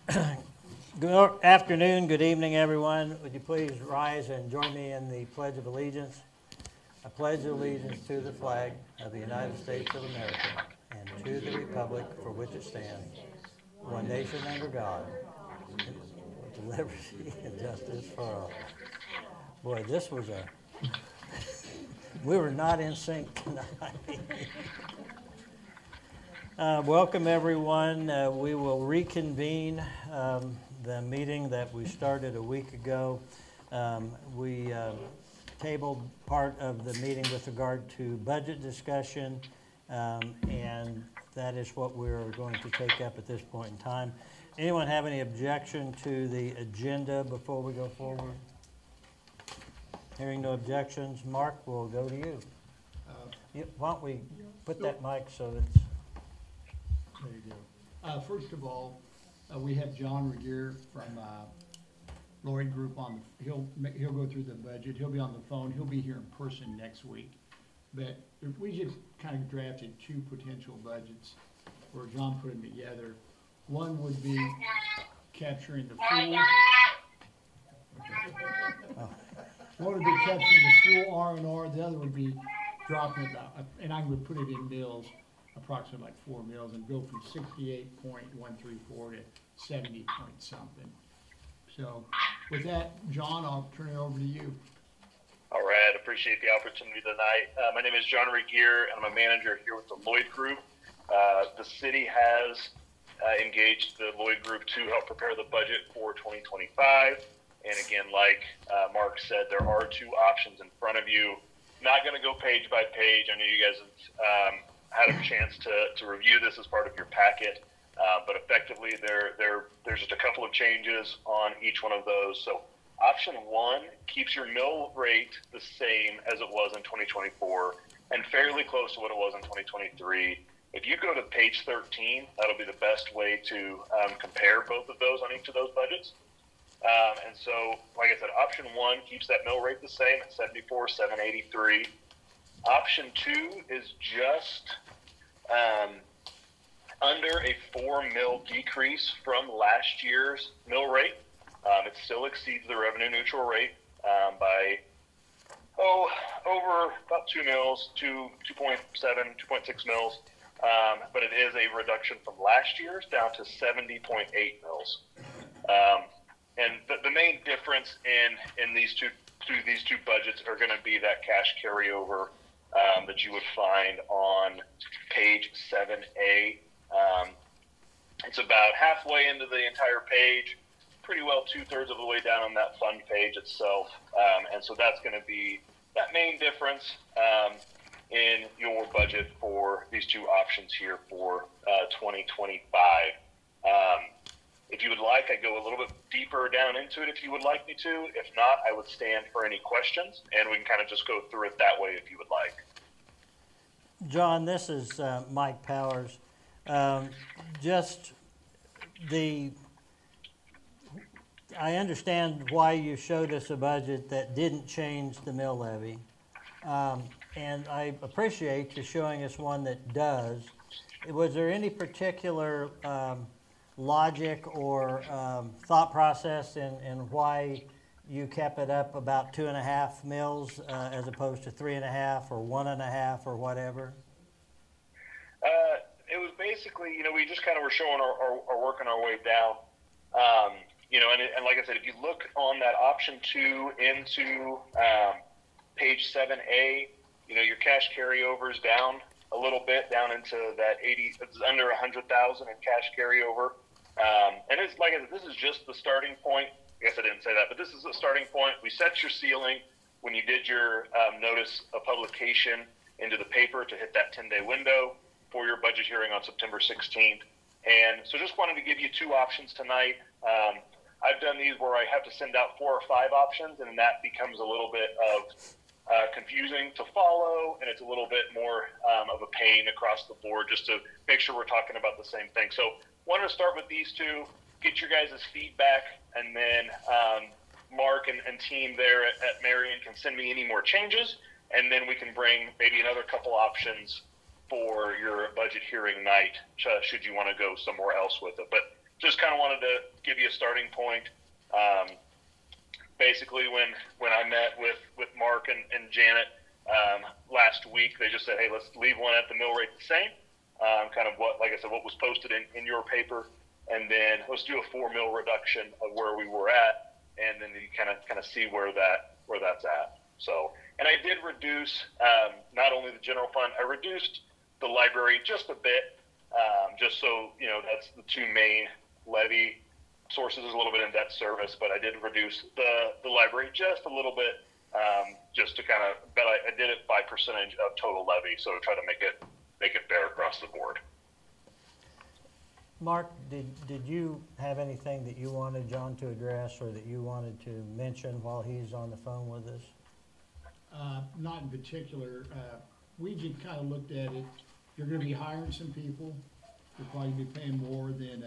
Good afternoon, good evening, everyone. Would you please rise and join me in the Pledge of Allegiance? I pledge allegiance to the flag of the United States of America and to the republic for which it stands, one nation under God, with liberty and justice for all. Boy, this was we were not in sync tonight. Welcome, everyone. We will reconvene the meeting that we started a week ago. We tabled part of the meeting with regard to budget discussion, and that is what we're going to take up at this point in time. Anyone have any objection to the agenda before we go forward? Hearing no objections, Mark, we'll go to you. Why don't we put that mic so it's... There you go. First of all, we have John Regier from Lloyd Group on. He'll go through the budget. He'll be on the phone. He'll be here in person next week. But if we just kind of drafted two potential budgets, where John put them together. One would be capturing the full. One would be capturing the full R&R. The other would be dropping about, and I'm going to put it in mills. Approximately like 4 mils, and go from 68.134 to 70 point something. So with that, John, I'll turn it over to you. All right, appreciate the opportunity tonight. My name is John Regier, and I'm a manager here with the Lloyd Group. The city has engaged the Lloyd Group to help prepare the budget for 2025. And again, like Mark said, there are two options in front of you. Not going to go page by page. I know you guys have had a chance to review this as part of your packet, but effectively there's just a couple of changes on each one of those. So option one keeps your mill rate the same as it was in 2024 and fairly close to what it was in 2023. If you go to page 13, that'll be the best way to compare both of those on each of those budgets. And so, like I said, option one keeps that mill rate the same at 74,783. Option two is just under a 4 mil decrease from last year's mill rate. It still exceeds the revenue neutral rate by over about 2 mils, 2.7, 2.6 mils. But it is a reduction from last year's down to 70.8 mils. And the main difference in these two budgets are going to be that cash carryover that you would find on page 7A. It's about halfway into the entire page, pretty well 2/3 of the way down on that fund page itself. And so that's going to be that main difference in your budget for these two options here for 2025. If you would like, I go a little bit deeper down into it if you would like me to. If not, I would stand for any questions, and we can kind of just go through it that way if you would like. John, this is Mike Powers. I understand why you showed us a budget that didn't change the mill levy, and I appreciate you showing us one that does. Was there any particular logic or thought process in why you kept it up about 2.5 mils as opposed to 3.5 or 1.5 or whatever? It was basically, we just kind of were showing our working our way down. And like I said, if you look on that option 2 into page 7A, your cash carryover is down a little bit, down into that 80. It's under 100,000 in cash carryover. And it's like I said, this is just the starting point. I guess I didn't say that, but this is the starting point. We set your ceiling when you did your notice of publication into the paper to hit that 10-day window for your budget hearing on September 16th. And so just wanted to give you two options tonight. I've done these where I have to send out 4 or 5 options, and that becomes a little bit of confusing to follow, and it's a little bit more of a pain across the board just to make sure we're talking about the same thing. So wanted to start with these two, get your guys' feedback, and then Mark and team there at Marion can send me any more changes, and then we can bring maybe another couple options for your budget hearing night should you want to go somewhere else with it. But just kind of wanted to give you a starting point. Basically, when I met with Mark and Janet last week, they just said, hey, let's leave one at the mill rate the same, kind of what, like I said, what was posted in your paper, and then let's do a 4 mil reduction of where we were at, and then you kind of see where that's at. So, and I did reduce not only the general fund, I reduced the library just a bit, just so that's the two main levy sources, is a little bit in debt service, but I did reduce the library just a little bit, just to kind of, but I did it by percentage of total levy, so try to make it fair across the board. Mark, did you have anything that you wanted John to address or that you wanted to mention while he's on the phone with us? Not in particular. We just kind of looked at it. You're going to be hiring some people. You're probably going to be paying more than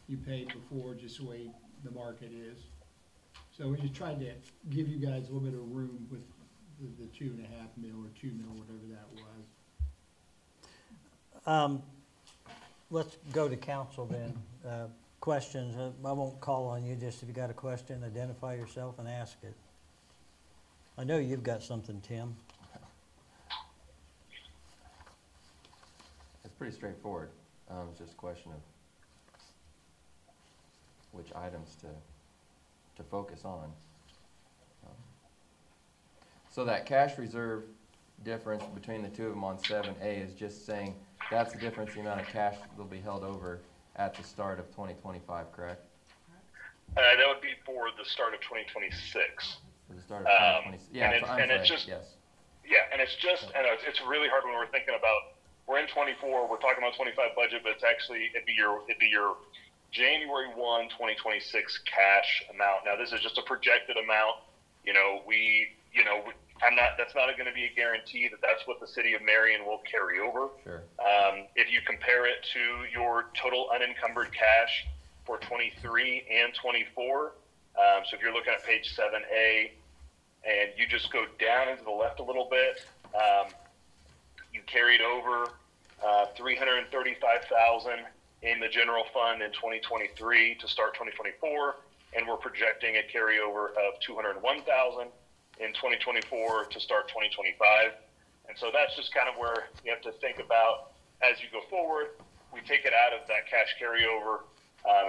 you paid before, just the way the market is. So we just tried to give you guys a little bit of room with the 2.5 mil or 2 mil, whatever that was. Let's go to council then. Questions. I won't call on you. Just if you got a question, identify yourself and ask it. I know you've got something, Tim. It's pretty straightforward. It's just a question of which items to focus on. So that cash reserve difference between the two of them on 7A is just saying that's the difference, the amount of cash that will be held over at the start of 2025, correct? That would be for the start of 2026. For the start of 2026. Yeah, and it's just, yes. Yeah, and it's just, and it's really hard when we're thinking about, we're in 24, we're talking about 25 budget, but it's actually, it'd be your January 1, 2026 cash amount. Now, this is just a projected amount. That's not going to be a guarantee that that's what the city of Marion will carry over. Sure. If you compare it to your total unencumbered cash for 23 and 24, so if you're looking at page 7A and you just go down into the left a little bit, you carried over $335,000 in the general fund in 2023 to start 2024, and we're projecting a carryover of $201,000 in 2024 to start 2025. And so that's just kind of where you have to think about as you go forward. We take it out of that cash carryover.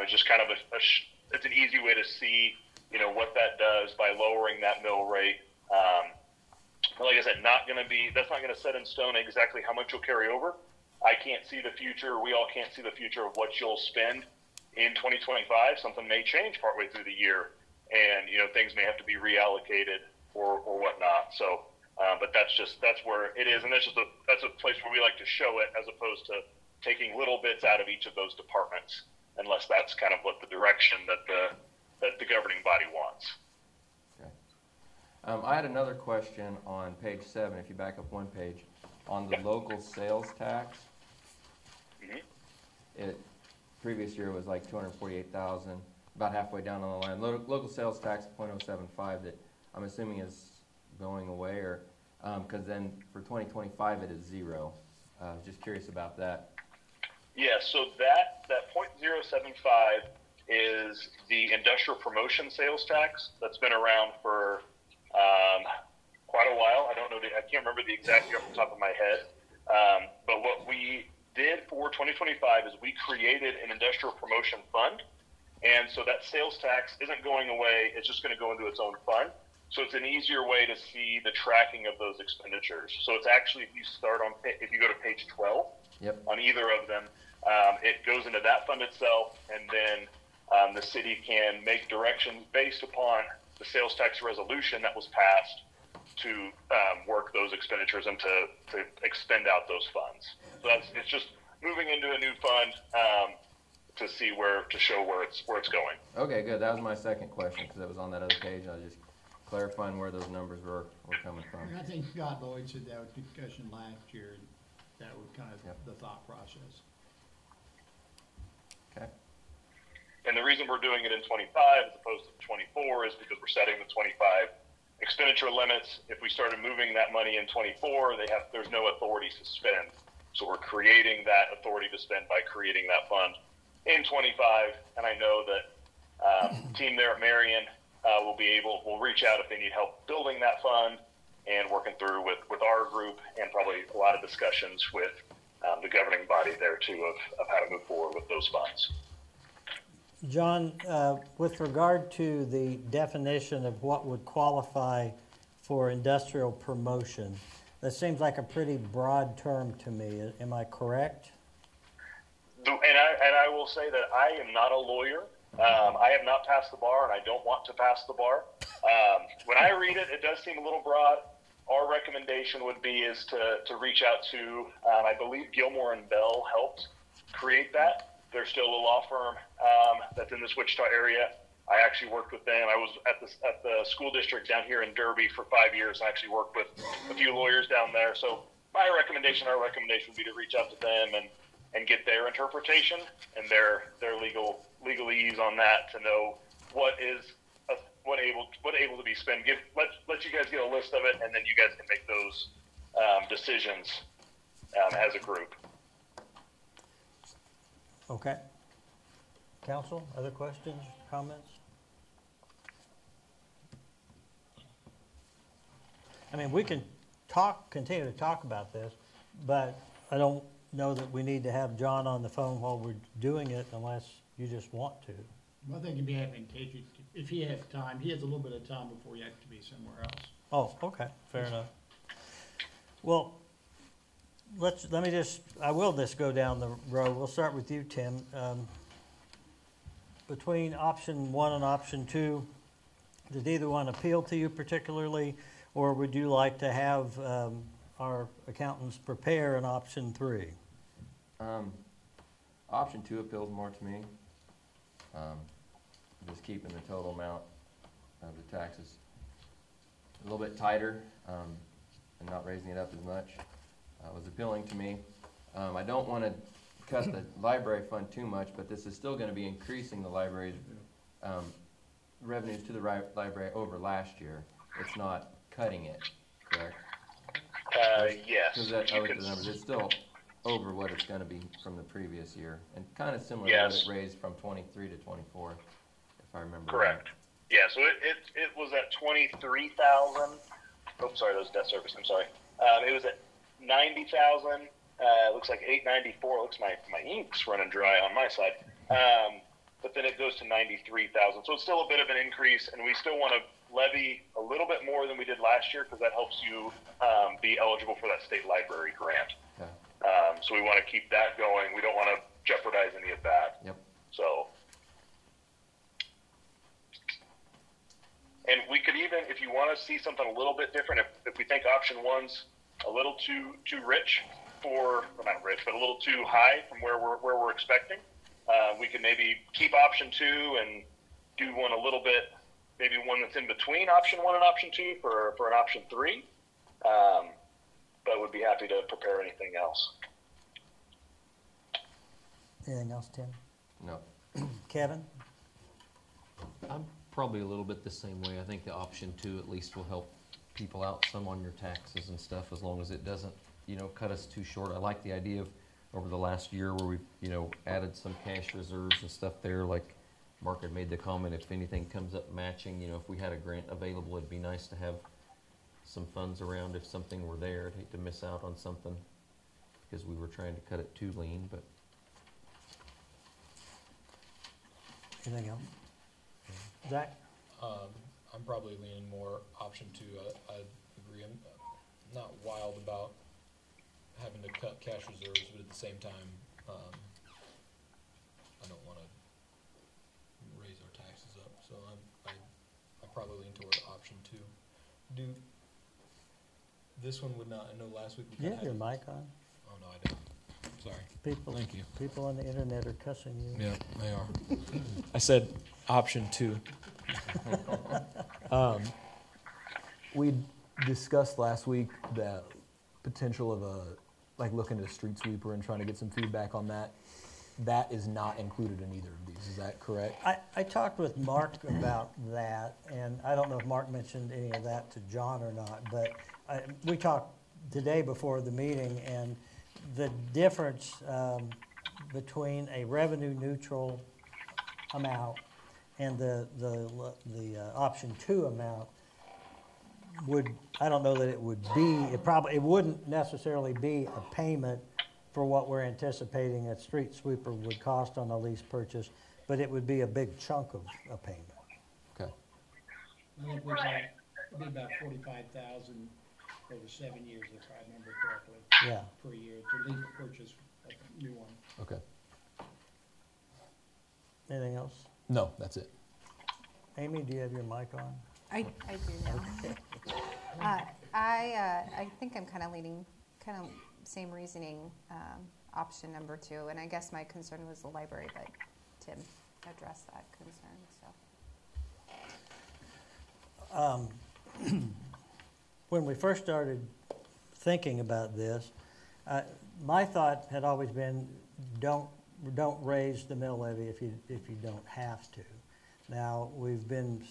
It's just kind of it's an easy way to see, what that does by lowering that mill rate. Like I said, that's not going to set in stone exactly how much you'll carry over. I can't see the future. We all can't see the future of what you'll spend in 2025. Something may change partway through the year, and things may have to be reallocated or whatnot. So, but that's where it is, and that's a place where we like to show it, as opposed to taking little bits out of each of those departments, unless that's kind of what the direction that the governing body wants. Okay. I had another question on page 7. If you back up one page, on the local sales tax. Mm-hmm. Previous year was like $248,000, about halfway down on the line. Local sales tax 0.075 that I'm assuming is going away, or because then for 2025 it is 0. Just curious about that. Yeah, so that 0.075 is the industrial promotion sales tax that's been around for quite a while. I can't remember the exact year off the top of my head. But what we did for 2025 is we created an industrial promotion fund. And so that sales tax isn't going away. It's just going to go into its own fund. So it's an easier way to see the tracking of those expenditures. So it's actually, if you go to page 12, yep, on either of them, it goes into that fund itself, and then the city can make directions based upon the sales tax resolution that was passed to work those expenditures and to expend out those funds. So it's just moving into a new fund to show where it's going. Okay, good. That was my second question, because it was on that other page. I was just clarifying where those numbers were coming from. And I think Scott Lloyd said that was discussion last year, and that was kind of the thought process. Okay. And the reason we're doing it in 25 as opposed to 24 is because we're setting the 25 expenditure limits. If we started moving that money in 24, there's no authority to spend. So we're creating that authority to spend by creating that fund in 25, and I know that team there at Marion will reach out if they need help building that fund and working through with our group, and probably a lot of discussions with the governing body there too of how to move forward with those funds. John, with regard to the definition of what would qualify for industrial promotion, that seems like a pretty broad term to me. Am I correct? And I will say that I am not a lawyer. I have not passed the bar, and I don't want to pass the bar. When I read it, it does seem a little broad. Our recommendation would be is to reach out to, I believe Gilmore and Bell helped create that. They're still a law firm that's in this Wichita area. I actually worked with them. I was at the school district down here in Derby for 5 years. I actually worked with a few lawyers down there. So our recommendation would be to reach out to them and get their interpretation and their legalese on that to know what able to be spent. Let you guys get a list of it, and then you guys can make those decisions as a group. Okay. Council, other questions, comments? I mean, we can continue to talk about this, but I don't know that we need to have John on the phone while we're doing it unless you just want to. Well, I think it'd be advantageous if he has time. He has a little bit of time before he has to be somewhere else. Oh, okay, fair enough. Well, I will just go down the road. We'll start with you, Tim. Between option 1 and option 2, did either one appeal to you particularly, or would you like to have our accountants prepare an option 3? Option 2 appeals more to me. Just keeping the total amount of the taxes a little bit tighter and not raising it up as much was appealing to me. I don't want to cut the library fund too much, but this is still going to be increasing the library's revenues to the library over last year. It's not cutting it, correct? Yes. Because I looked at the numbers. It's still over what it's going to be from the previous year, and kind of similar to what it raised from 23 to 24, if I remember. Correct. Right. Yeah. So it was at 23,000. Oh, sorry, that was debt service. I'm sorry. It was at 90,000. It looks like 894. It looks my ink's running dry on my side. But then it goes to 93,000. So it's still a bit of an increase, and we still want to levy a little bit more than we did last year because that helps you be eligible for that state library grant. Okay. So we want to keep that going. We don't want to jeopardize any of that. Yep. So, and we could even, if you want to see something a little bit different, if we think option 1's a little too rich well, not rich, but a little too high from where we're expecting, we could maybe keep option 2 and do one a little bit, maybe one that's in between option 1 and option 2 for an option 3. But would be happy to prepare anything else. Anything else, Tim? No. Kevin? I'm probably a little bit the same way. I think the option 2 at least will help people out some on your taxes and stuff, as long as it doesn't, cut us too short. I like the idea of over the last year where we've, added some cash reserves and stuff there. Like Mark had made the comment, if anything comes up matching, if we had a grant available, it'd be nice to have some funds around if something were there. I'd hate to miss out on something because we were trying to cut it too lean, but. Anything else? Zach? I'm probably leaning more option 2. I agree. I'm not wild about having to cut cash reserves, but at the same time, I don't want to raise our taxes up. So I probably lean toward option 2. This one would not. I know last week we You have your mic on? Oh no, I don't. Sorry. Thank you. People on the internet are cussing you. Yeah, they are. I said option 2. We discussed last week the potential of looking at a street sweeper and trying to get some feedback on that. That is not included in either of these. Is that correct? I talked with Mark about that, and I don't know if Mark mentioned any of that to John or not, but we talked today before the meeting, and the difference between a revenue neutral amount and the option 2 amount would, I don't know that it would be, it wouldn't necessarily be a payment for what we're anticipating a street sweeper would cost on a lease purchase, but it would be a big chunk of a payment. Okay. I think we're like, it'd be about 45,000 over 7 years, if I remember correctly, Yeah. per year, to lease or purchase a new one. Okay. Anything else? No, that's it. Amy, do you have your mic on? I do now. I think I'm kind of leaning, kind of same reasoning, option number 2, and I guess my concern was the library, but Tim addressed that concern, so. When we first started thinking about this, my thought had always been, don't raise the mill levy if you don't have to. Now, we've been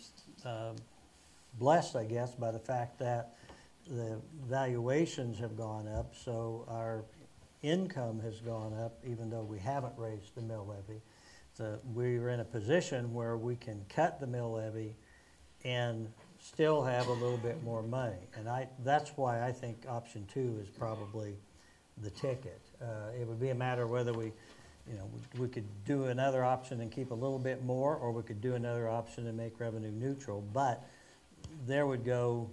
blessed, I guess, by the fact that the valuations have gone up, so our income has gone up even though we haven't raised the mill levy. So we're in a position where we can cut the mill levy and still have a little bit more money. And that's why I think option 2 is probably the ticket. It would be a matter of whether we could do another option and keep a little bit more, or we could do another option and make revenue neutral. But there would go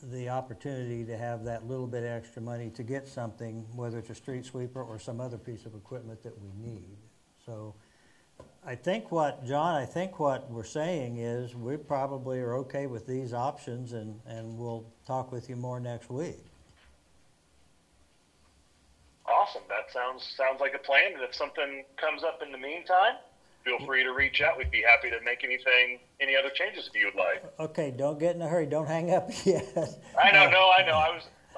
the opportunity to have that little bit extra money to get something, whether it's a street sweeper or some other piece of equipment that we need. So I think what we're saying is we probably are okay with these options, and we'll talk with you more next week. Awesome. That sounds like a plan. And if something comes up in the meantime, feel free to reach out. We'd be happy to make any other changes if you would like. Okay, don't get in a hurry. Don't hang up yet. I know.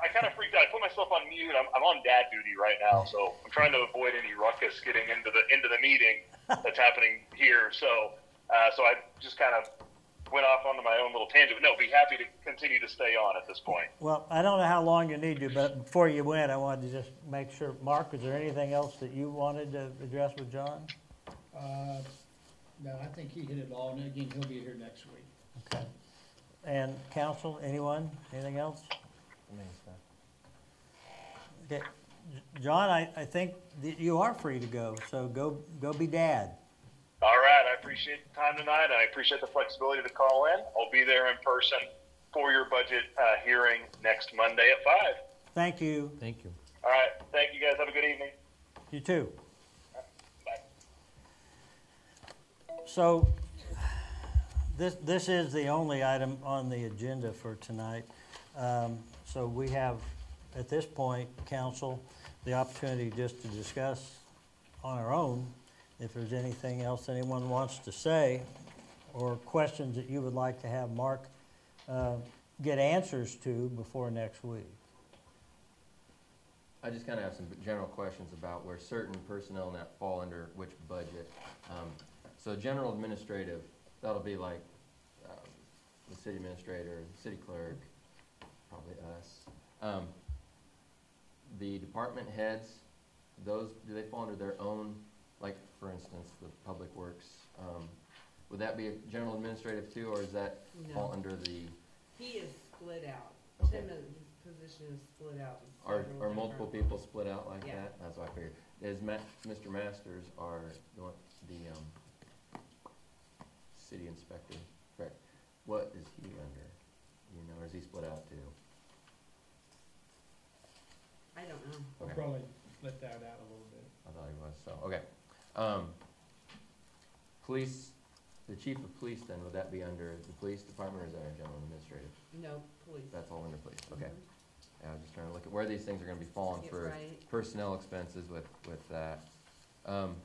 I kind of freaked out. I put myself on mute. I'm on dad duty right now, so I'm trying to avoid any ruckus getting into the meeting that's happening here. So I just kind of went off onto my own little tangent. But no, be happy to continue to stay on at this point. Well, I don't know how long you need to, but before you went, I wanted to just make sure. Mark, is there anything else that you wanted to address with John? No, I think he hit it all, and again, he'll be here next week. Okay. And council, anyone? Anything else? Okay. John, I think that you are free to go, so go be dad. All right. I appreciate the time tonight. I appreciate the flexibility to call in. I'll be there in person for your budget hearing next Monday at 5. Thank you. Thank you. All right. Thank you, guys. Have a good evening. You too. Bye. So this is the only item on the agenda for tonight. So we have, at this point, council, the opportunity just to discuss on our own if there's anything else anyone wants to say or questions that you would like to have Mark get answers to before next week. I just kind of have some general questions about where certain personnel in that fall under which budget. So general administrative, that'll be like the city administrator, the city clerk, probably us. The department heads, do they fall under their own, like for instance, the public works? Would that be a general administrative too, or does that fall under the? He is split out. Okay. His position is split out. in Are several multiple different people roles. split out like Yeah. that? That's what I figured. Mr. Masters are the city inspector, correct? What is he under? You know, or is he split out too? I don't know. We'll Okay. probably split that out a little bit. I thought he was, so, okay. Police, the chief of police then, would that be under the police department or is that our general administrative? No, police. That's all under police, okay. Mhm. Yeah, I was just trying to look at where these things are gonna be falling Get for right. personnel expenses with that. And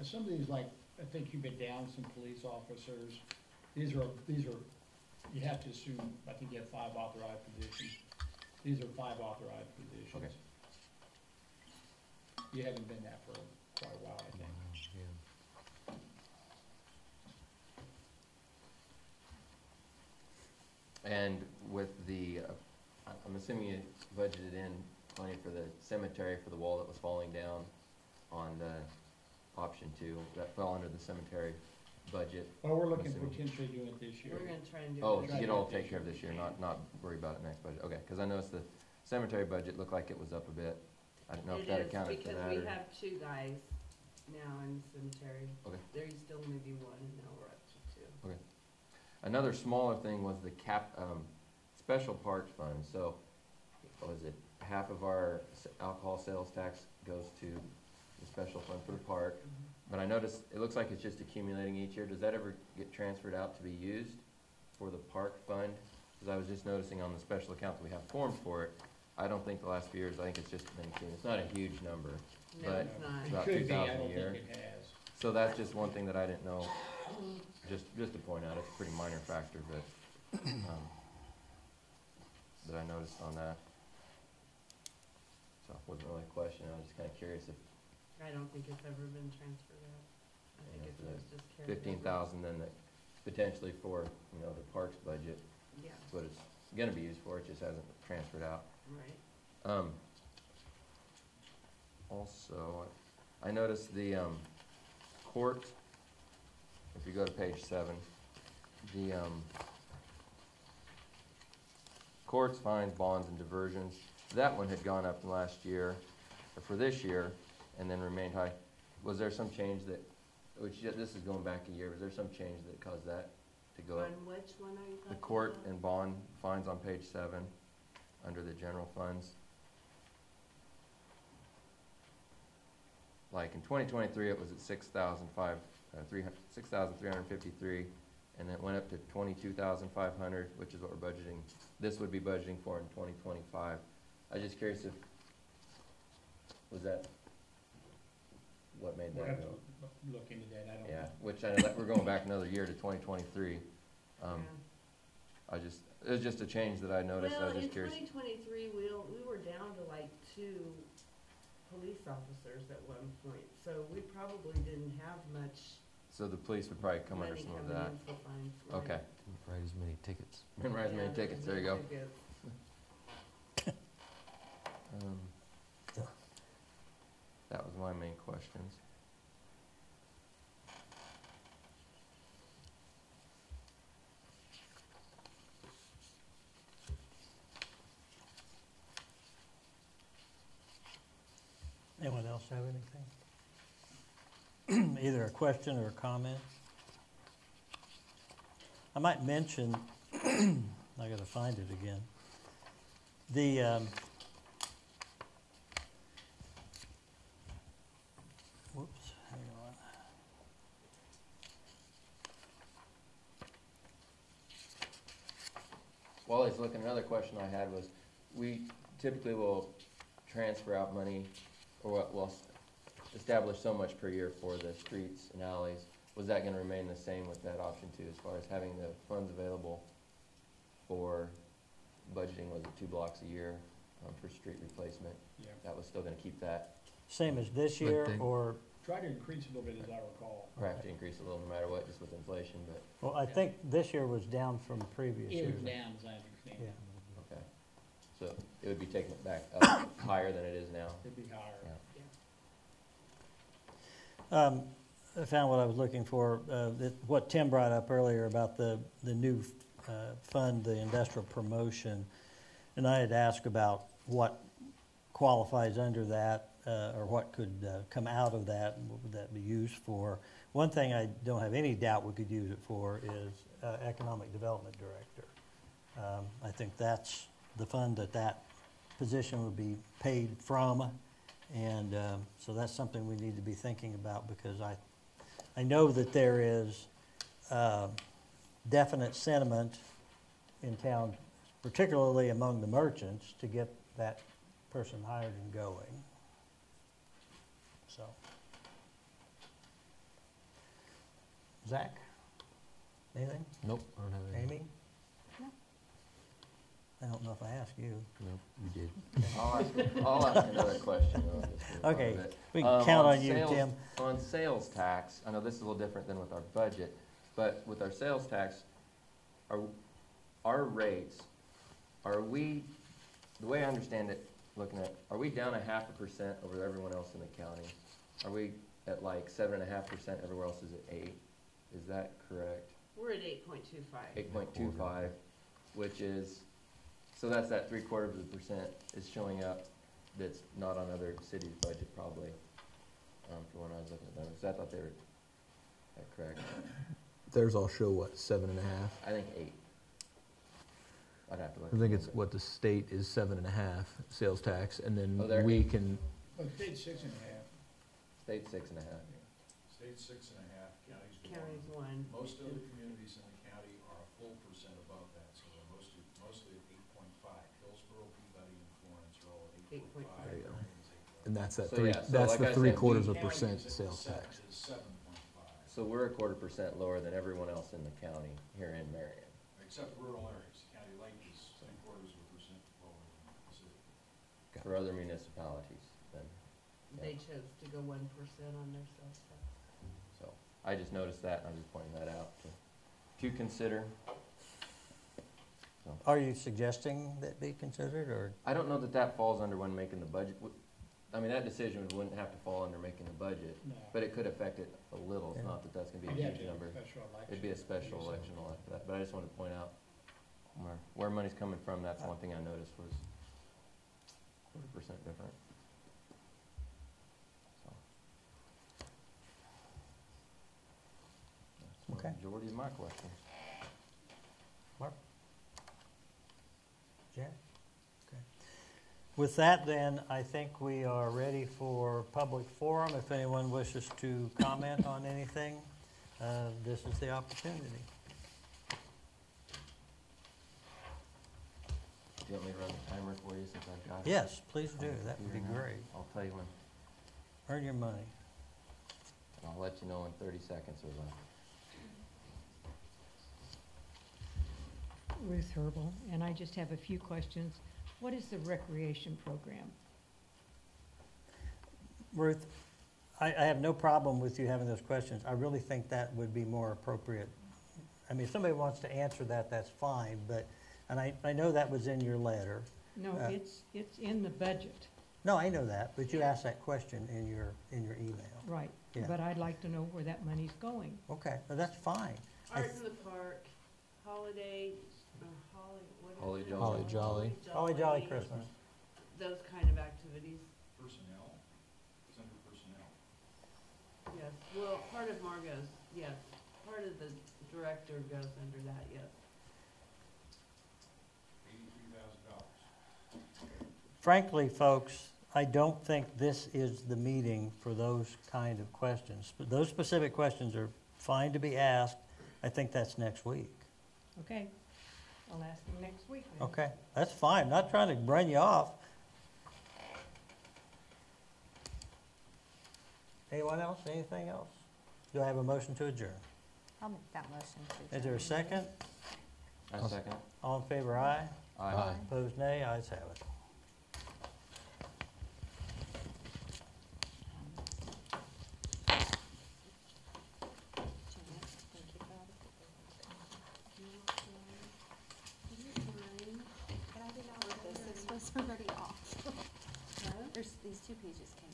some of these, like, I think you've been down some police officers. These are, you have to assume, I think you have 5 authorized positions. These are 5 authorized positions. Okay. You haven't been that for quite a while, I think. And with the, I'm assuming you budgeted in money for the cemetery for the wall that was falling down on the option 2. That fell under the cemetery budget. Well, we're looking Assuming- potentially doing it this year. We're gonna try and do. Oh, it to this get year. all take care of this year, not worry about it next budget. Okay, because I noticed the cemetery budget looked like it was up a bit. I didn't know if It that is, accounted for because that we or. have 2 guys now in the cemetery. Okay. There used to only be 1, and now we're up to 2. Another smaller thing was the special parks fund. So, what was it? Half of our alcohol sales tax goes to the special fund for the park. But I noticed, it looks like it's just accumulating each year. Does that ever get transferred out to be used for the park fund? Because I was just noticing on the special account that we have forms for it. I don't think the last few years, I think it's just been, it's not a huge number. No, But it's not. It about could be, I 2,000 a don't year. think it has. So that's just one thing that I didn't know, just to point out, it's a pretty minor factor, but, that I noticed on that. So it wasn't really a question, I was just kinda curious if I don't think it's ever been transferred out. I think Yeah, it's so always just carried over. 15,000 then that potentially for, the parks budget, Yeah, that's what it's gonna be used for, it just hasn't transferred out. right. Also, I noticed the, court, if you go to page 7, the, courts, fines, bonds, and diversions, that one had gone up last year, or for this year, and then remained high. Was there some change that, this is going back a year, was there some change that caused that to go On up? which one are you talking The about? court and bond fines on page 7, under the general funds. Like in 2023, it was at 6,353, and then it went up to 22,500, which is what we're budgeting. This would be budgeting for in 2025. I was just curious if, was that what made We'll that have go? to look into that, I don't know. Yeah, which I know that we're going back another year to 2023. Yeah. It was just a change that I noticed. I Well, was in just curious. 2023, we were down to like 2 police officers at one point, so we probably didn't have much So the police would probably come under money some of coming that. in for fines. right. Okay. Didn't write as many tickets. Didn't write as many Yeah, tickets, there you go. tickets. That was my main questions. Anyone else have anything? Either a question or a comment? I might mention, I gotta find it again. The, whoops, hang on. While he's looking, another question I had was, we typically will transfer out money, or we'll establish so much per year for the streets and alleys. Was that gonna remain the same with that option too, as far as having the funds available for budgeting, was it 2 blocks a year, for street replacement? Yeah. That was still gonna keep that, Same as this But year, they- or, Try to increase a little bit, as I recall. or have to increase a little no matter what, just with inflation, but, well, I think this year was down from previous It years. was down, as I understand. Yeah. okay. So it would be taking it back up higher than it is now. It'd be higher. Yeah. I found what I was looking for, what Tim brought up earlier about the new fund, the industrial promotion. And I had asked about what qualifies under that, or what could come out of that, and what would that be used for. One thing I don't have any doubt we could use it for is Economic Development Director. I think that's the fund that position would be paid from. And so that's something we need to be thinking about, because I know that there is definite sentiment in town, particularly among the merchants, to get that person hired and going. So. Zach? Anything? Nope, I don't have any. Amy? No. I don't know if I asked you. Nope, you did. I'll ask another question. Though, just for fun Okay, of it. we can count on you, sales- Tim. On sales tax, I know this is a little different than with our budget, but with our sales tax, our rates, the way I understand it, looking at, are we down 0.5% over everyone else in the county? Are we at like 7.5%, everywhere else is at 8? Is that correct? We're at 8.25. 8.25, which is, so that's that 0.75% is showing up that's not on other cities' budget probably, for when I was looking at those. I thought they were, that correct? Theirs all show what, 7.5? I think 8. I'd have to look. I think it's what the state is 7.5 sales tax, and Oh, then they're we 8. can, But state's 6.5. State 6.5. State's 6.5, county's 1. County's 1. Most other communities in the county are a full percent above that, so they're mostly at 8.5. Hillsborough, Peabody, and Florence are all at 8.5. 8.5. There you go. Marion's 8.5. and that's that So, three, yeah, so that's like the I said, 0.75% County's at sales seven- tax. is 7.5, So we're a 0.25% lower than everyone else in the county here in Marion. except rural areas. County Lake is 0.75% lower than the city. For other municipalities then. They chose to go 1% on their sales tax. So I just noticed that, and I'm just pointing that out to consider. So, Are you suggesting that be considered, or? I don't know that that falls under when making the budget. I mean, that decision wouldn't have to fall under making the budget, No. but it could affect it a little. It's Yeah. not that that's gonna be a You'd have huge to have number. a special election. It'd be a special election after that, but I just wanted to point out where money's coming from. That's one thing I noticed was 40% different. So. That's the Okay. majority of my questions. Mark? Jack? Okay. With that, then, I think we are ready for public forum. If anyone wishes to comment on anything, this is the opportunity. Do you want me to run the timer for you since I've got it? Yes, please do. on the That would be computer now? great. I'll tell you when, Earn your money. and I'll let you know in 30 seconds or less. Ruth Herbal, and I just have a few questions. What is the recreation program? Ruth, I have no problem with you having those questions. I really think that would be more appropriate. I mean, if somebody wants to answer that, that's fine, but, and I know that was in your letter. No, Uh, it's in the budget, No, I know that, but you asked that question in your email. right? Yeah. But I'd like to know where that money's going. Okay, well, that's fine. I Art in the Park, Holiday, what is Holly it? Jolly. Holly Jolly. Holly Jolly Christmas. Those kind of activities, Personnel, it's under personnel. yes. Well, part of Margot's, yes. Part of the director goes under that, yes. $83,000. Frankly, folks, I don't think this is the meeting for those kind of questions. But those specific questions are fine to be asked. I think that's next week. Okay? I'll ask them next week then. Okay, that's fine. Not trying to run you off. Anyone else? Anything else? Do I have a motion to adjourn? I'll make that motion to Is there a adjourn. second? I second. All in favor, aye. Aye. Opposed, nay. Ayes have it. Janet, thank you for all the Can I do that with this? This was already off. There's, these two pages came